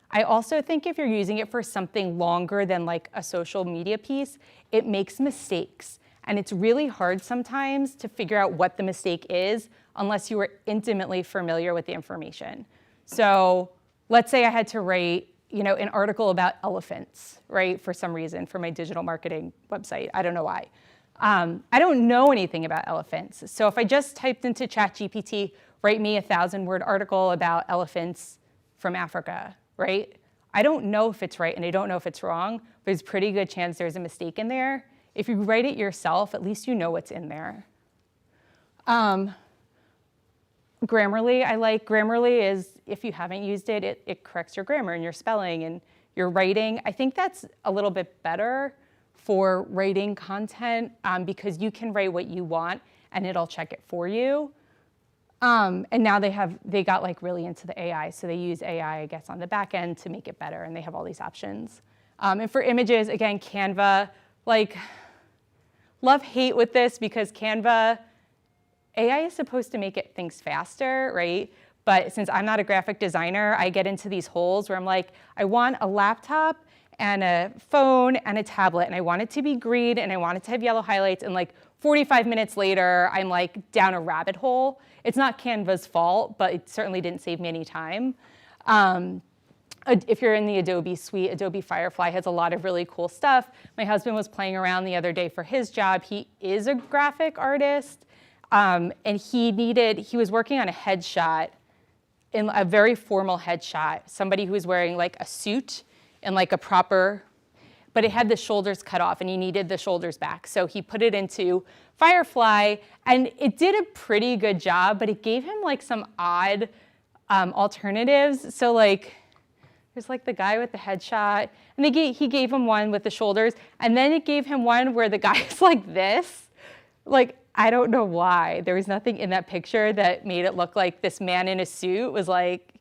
I also think if you're using it for something longer than like a social media piece, it makes mistakes. And it's really hard sometimes to figure out what the mistake is unless you are intimately familiar with the information. So let's say I had to write an article about elephants, right, for some reason, for my digital marketing website. I don't know why. I don't know anything about elephants. So if I just typed into ChatGPT, write me a 1,000-word article about elephants from Africa, right? I don't know if it's right and I don't know if it's wrong, but there's a pretty good chance there's a mistake in there. If you write it yourself, at least you know what's in there. Grammarly, I like. Grammarly is, if you haven't used it, it corrects your grammar and your spelling and your writing. I think that's a little bit better for writing content because you can write what you want and it'll check it for you. And now they got like really into the AI, so they use AI, I guess, on the back end to make it better, and they have all these options. And for images, again, Canva, like, love-hate with this because Canva, AI is supposed to make things faster, right? But since I'm not a graphic designer, I get into these holes where I'm like, I want a laptop and a phone and a tablet, and I want it to be green, and I want it to have yellow highlights, and like 45 minutes later, I'm like down a rabbit hole. It's not Canva's fault, but it certainly didn't save me any time. If you're in the Adobe suite, Adobe Firefly has a lot of really cool stuff. My husband was playing around the other day for his job. He is a graphic artist, and he was working on a headshot, in a very formal headshot, somebody who was wearing like a suit and like a proper, but it had the shoulders cut off and he needed the shoulders back. So he put it into Firefly and it did a pretty good job, but it gave him like some odd alternatives. So like, there's like the guy with the headshot and he gave him one with the shoulders and then it gave him one where the guy's like this. Like, I don't know why. There was nothing in that picture that made it look like this man in a suit was like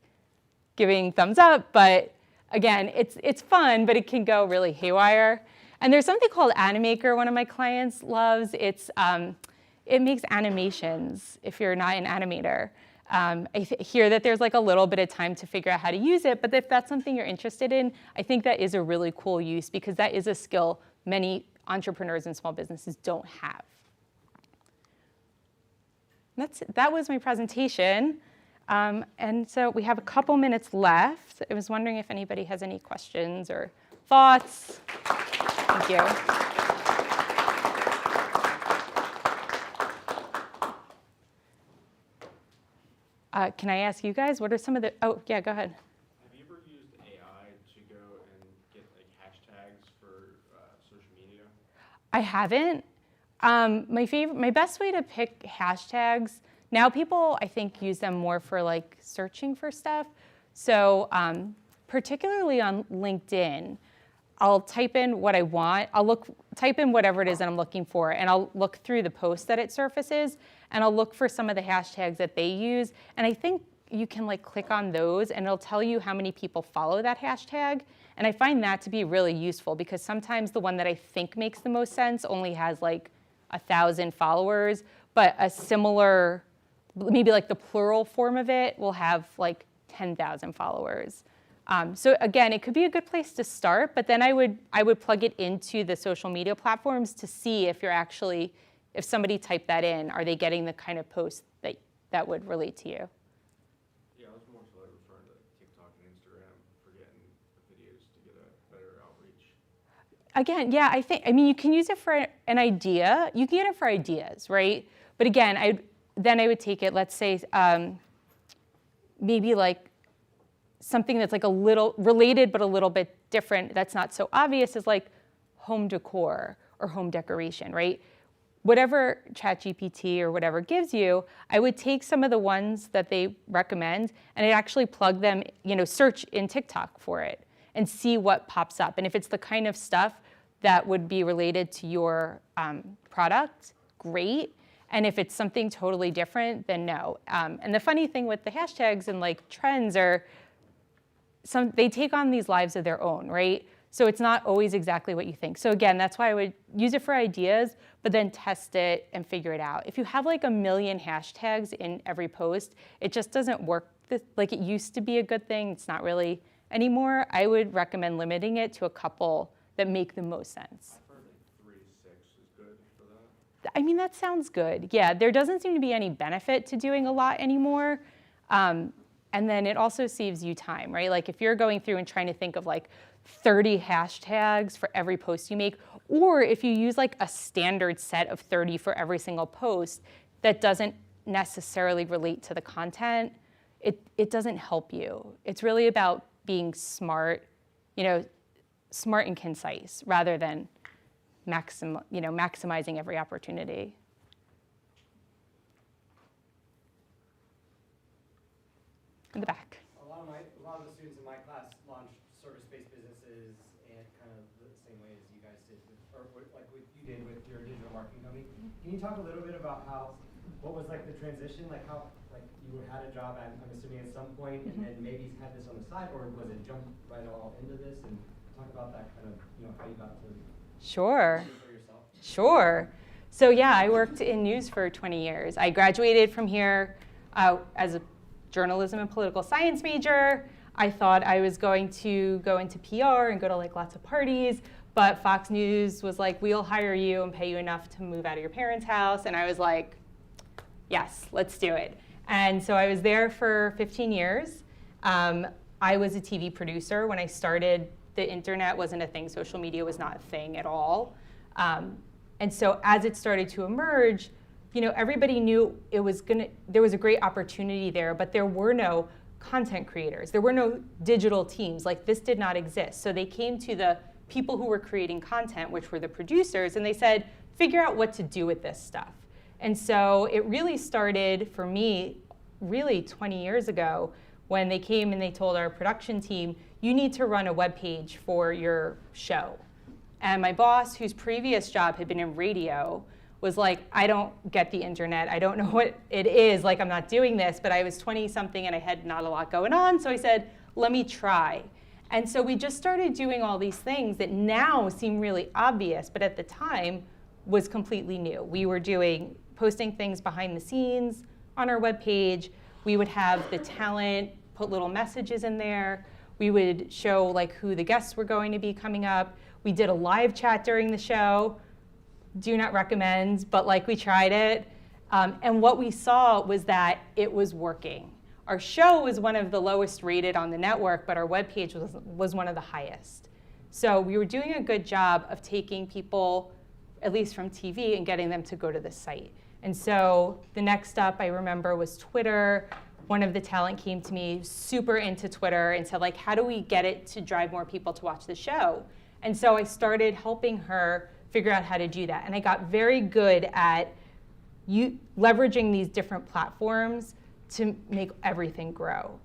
giving thumbs up, but again, it's fun, but it can go really haywire. And there's something called Animaker, one of my clients loves. It makes animations if you're not an animator. I hear that there's like a little bit of time to figure out how to use it, but if that's something you're interested in, I think that is a really cool use because that is a skill many entrepreneurs and small businesses don't have. That was my presentation. And so we have a couple minutes left. I was wondering if anybody has any questions or thoughts. Thank you. Can I ask you guys, what are some of the, oh, yeah, go ahead. Have you ever used AI to go and get like hashtags for social media? I haven't. My best way to pick hashtags, now people, I think, use them more for like searching for stuff. So particularly on LinkedIn, I'll type in what I want. Type in whatever it is that I'm looking for, and I'll look through the post that it surfaces, and I'll look for some of the hashtags that they use. And I think you can like click on those, and it'll tell you how many people follow that hashtag. And I find that to be really useful because sometimes the one that I think makes the most sense only has like 1,000 followers, but a similar, maybe like the plural form of it will have like 10,000 followers. So again, it could be a good place to start, but then I would plug it into the social media platforms to see if if somebody typed that in, are they getting the kind of post that would relate to you? Yeah, I was more so referring to like TikTok and Instagram for getting the videos to get a better outreach. Again, yeah, I mean, you can use it for an idea. You can get it for ideas, right? But again, I would take it, let's say, maybe like something that's like a little related but a little bit different that's not so obvious is like home decor or home decoration, right? Whatever ChatGPT or whatever gives you, I would take some of the ones that they recommend and I'd actually plug them, search in TikTok for it and see what pops up. And if it's the kind of stuff that would be related to your product, great. And if it's something totally different, then no. And the funny thing with the hashtags and like trends are, they take on these lives of their own, right? So it's not always exactly what you think. So again, that's why I would use it for ideas, but then test it and figure it out. If you have like 1 million hashtags in every post, it just doesn't work like it used to be a good thing. It's not really anymore. I would recommend limiting it to a couple that make the most sense. I've heard like 3 to 6 is good for that. I mean, that sounds good. Yeah, there doesn't seem to be any benefit to doing a lot anymore. And then it also saves you time, right? Like if you're going through and trying to think of like 30 hashtags for every post you make, or if you use like a standard set of 30 for every single post that doesn't necessarily relate to the content, it doesn't help you. It's really about being smart, smart and concise rather than maximizing every opportunity. In the back. A lot of the students in my class launched service-based businesses and kind of the same way as you guys did, or like what you did with your digital marketing company. Can you talk a little bit about what was like the transition, like how like you had a job at, I'm assuming at some point, and then maybe had this on the side, or was it jump right all into this? And talk about that kind of, how you got to Sure. for yourself. Sure. So yeah, I worked in news for 20 years. I graduated from here as a journalism and political science major. I thought I was going to go into PR and go to like lots of parties, but Fox News was like, we'll hire you and pay you enough to move out of your parents' house. And I was like, yes, let's do it. And so I was there for 15 years. I was a TV producer. When I started, the internet wasn't a thing. Social media was not a thing at all. And so as it started to emerge, everybody knew there was a great opportunity there, but there were no content creators. There were no digital teams. Like, this did not exist. So they came to the people who were creating content, which were the producers, and they said, figure out what to do with this stuff. And so it really started for me really 20 years ago when they came and they told our production team, you need to run a web page for your show. And my boss, whose previous job had been in radio, was like, I don't get the internet. I don't know what it is. Like, I'm not doing this. But I was 20-something and I had not a lot going on. So I said, let me try. And so we just started doing all these things that now seem really obvious, but at the time was completely new. We were posting things behind the scenes on our webpage. We would have the talent put little messages in there. We would show like who the guests were going to be coming up. We did a live chat during the show. Do not recommend, but like we tried it. And what we saw was that it was working. Our show was one of the lowest rated on the network, but our webpage was one of the highest. So we were doing a good job of taking people, at least from TV, and getting them to go to the site. And so the next up I remember was Twitter. One of the talent came to me super into Twitter and said, like, how do we get it to drive more people to watch the show? And so I started helping her figure out how to do that. And I got very good at leveraging these different platforms to make everything grow.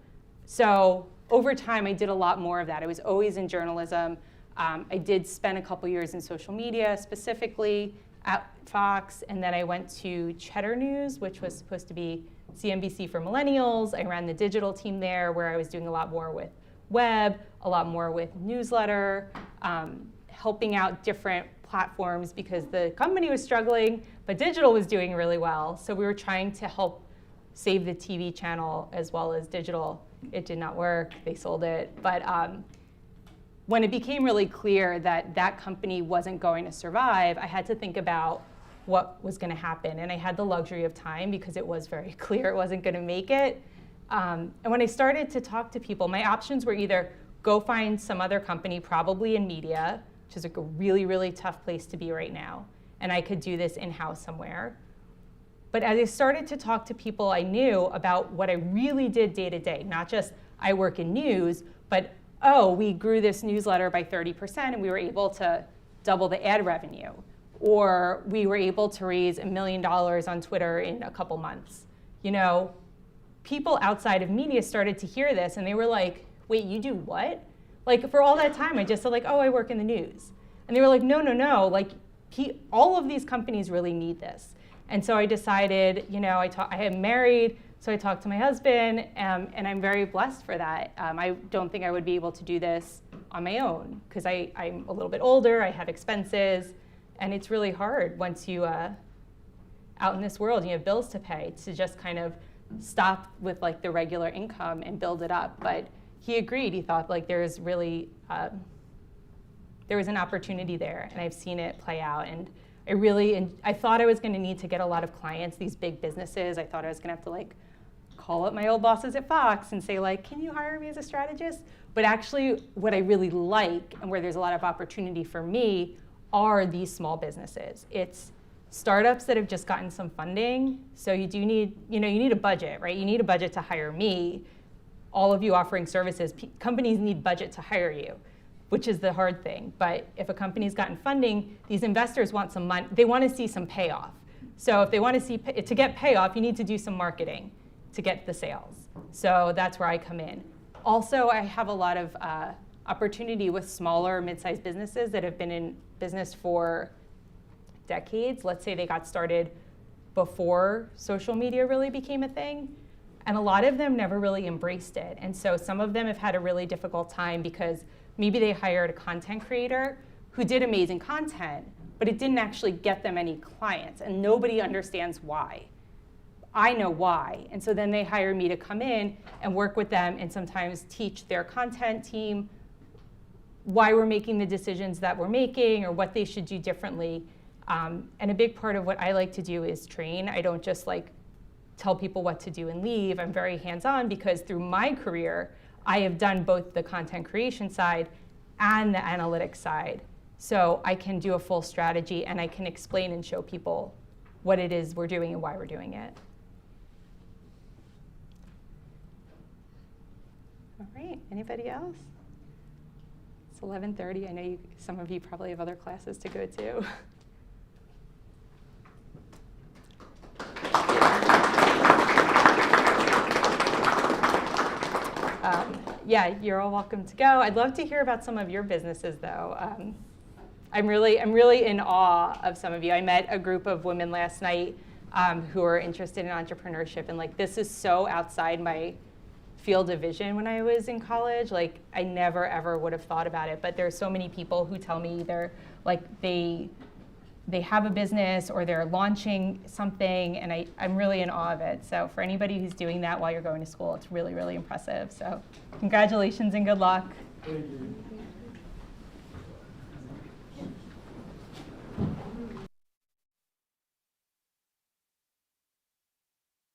So over time, I did a lot more of that. I was always in journalism. I did spend a couple years in social media, specifically at Fox, and then I went to Cheddar News, which was supposed to be CNBC for millennials. I ran the digital team there, where I was doing a lot more with web, a lot more with newsletter, helping out different platforms because the company was struggling, but digital was doing really well. So we were trying to help save the TV channel as well as digital. It did not work. They sold it. But when it became really clear that that company wasn't going to survive, I had to think about what was going to happen. And I had the luxury of time because it was very clear it wasn't going to make it. And when I started to talk to people, my options were either go find some other company, probably in media, which is like a really, really tough place to be right now. And I could do this in-house somewhere. But as I started to talk to people I knew about what I really did day to day, not just I work in news, but we grew this newsletter by 30% and we were able to double the ad revenue. Or we were able to raise $1 million on Twitter in a couple months. People outside of media started to hear this and they were like, wait, you do what? Like, for all that time, I just said, like, I work in the news. And they were like, no, like, all of these companies really need this. And so I decided, I am married, so I talked to my husband, and I'm very blessed for that. I don't think I would be able to do this on my own, because I'm a little bit older, I have expenses, and it's really hard once you, out in this world, you have bills to pay, to just kind of stop with, like, the regular income and build it up. But he agreed. He thought like there was really, there was an opportunity there, and I've seen it play out. And I thought I was going to need to get a lot of clients, these big businesses. I thought I was going to have to like call up my old bosses at Fox and say like, can you hire me as a strategist? But actually, what I really like and where there's a lot of opportunity for me are these small businesses. It's startups that have just gotten some funding. So you do need, you need a budget, right? You need a budget to hire me. All of you offering services, companies need budget to hire you, which is the hard thing. But if a company's gotten funding, these investors want some money. They want to see some payoff. So if they want to get payoff, you need to do some marketing to get the sales. So that's where I come in. Also, I have a lot of opportunity with smaller, mid-sized businesses that have been in business for decades. Let's say they got started before social media really became a thing. And a lot of them never really embraced it. And so some of them have had a really difficult time because maybe they hired a content creator who did amazing content, but it didn't actually get them any clients, and nobody understands why. I know why. And so then they hire me to come in and work with them and sometimes teach their content team why we're making the decisions that we're making or what they should do differently. And a big part of what I like to do is train. I don't just like tell people what to do and leave. I'm very hands-on because through my career, I have done both the content creation side and the analytics side. So I can do a full strategy and I can explain and show people what it is we're doing and why we're doing it. All right, anybody else? It's 11:30. I know some of you probably have other classes to go to. Yeah, you're all welcome to go. I'd love to hear about some of your businesses, though. I'm really in awe of some of you. I met a group of women last night who are interested in entrepreneurship, and like this is so outside my field of vision when I was in college. Like I never ever would have thought about it, but there's so many people who tell me they're like they have a business or they're launching something, and I'm really in awe of it. So for anybody who's doing that while you're going to school, it's really, really impressive. So congratulations and good luck. Thank you.